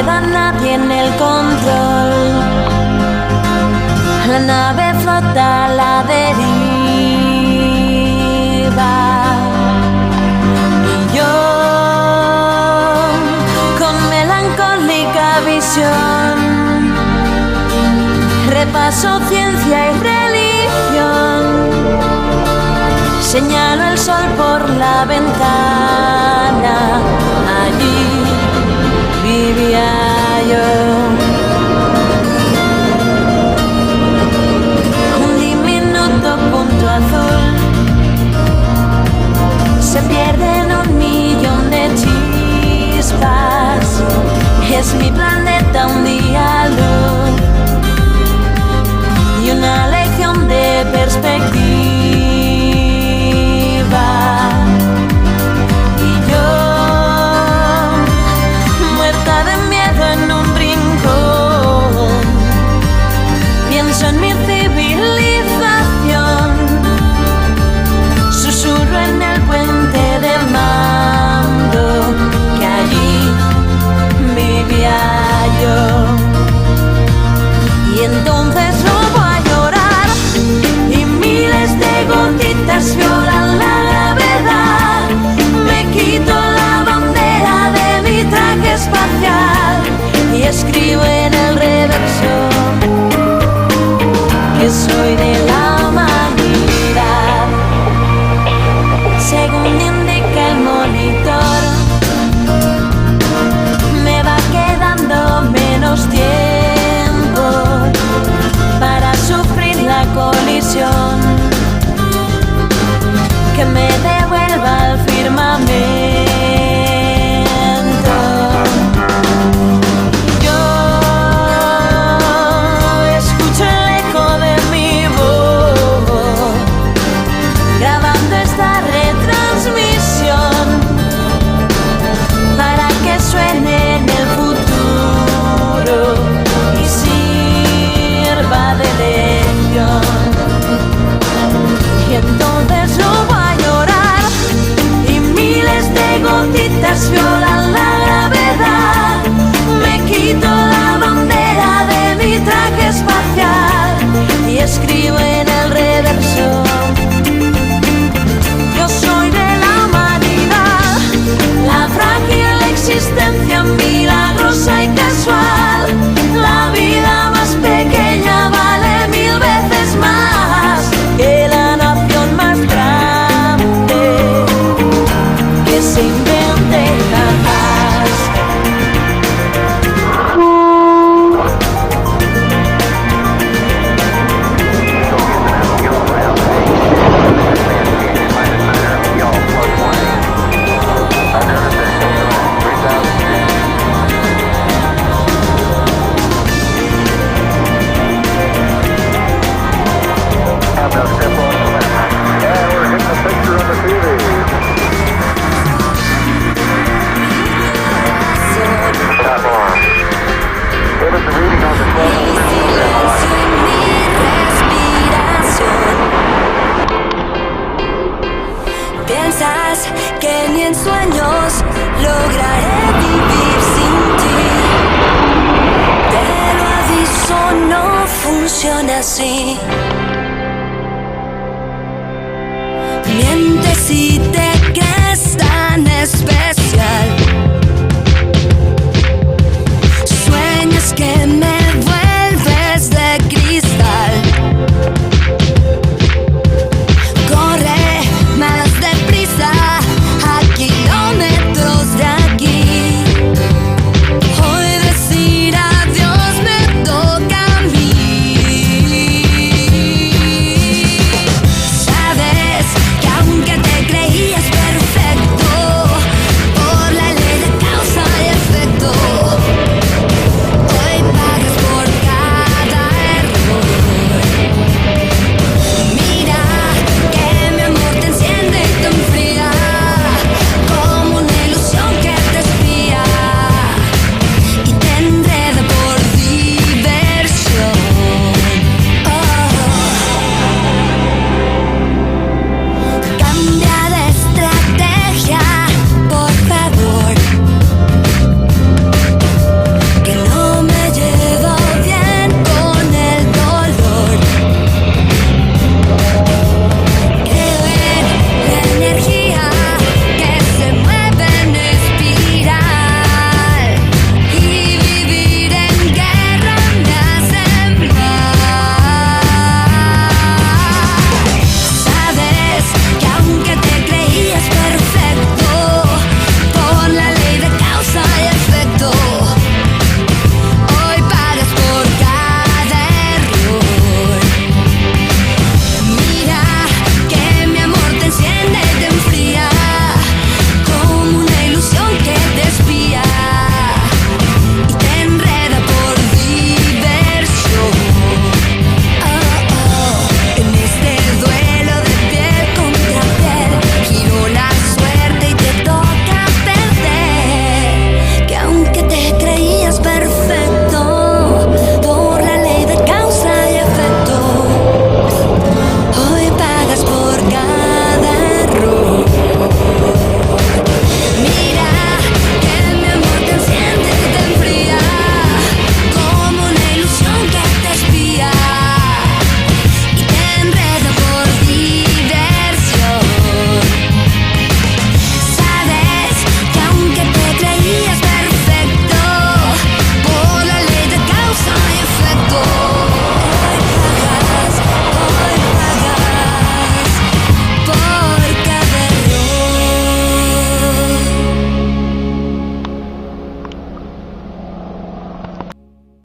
queda nadie en el control. La nave flota a la deriva y yo, con melancólica visión, repaso ciencia y religión. Señalo el sol por la ventana, allí vivía yo. Un diminuto punto azul se pierde en un millón de chispas. Es mi planeta un día luz y una lección de perspectiva. Y yo, muerta de miedo en un rincón, pienso en mi civilización. Susurro en el puente de mando que allí vivía yo. Y entonces robo a llorar y miles de gotitas violan la gravedad. Me quito la bandera de mi traje espacial y escribo en el reverso que soy de la humanidad. Según indica el monitor, me va quedando menos tiempo para sufrir la colisión que me devuelva al firmamento. Yo escucho el eco de mi voz grabando esta retransmisión para que suene en el futuro y sirva de lección. Y entonces no voy a llorar y miles de gotitas violan la gravedad. Me quito la bandera de mi traje espacial y escribo en el reverso: yo soy de la humanidad, la frágil existencia milagrosa y casual. La vida más pequeña vale 1000 veces más que la nación más grande que se invente jamás. Piensas que ni en sueños lograré vivir sin ti. Te lo aviso, no funciona así. Mientes y te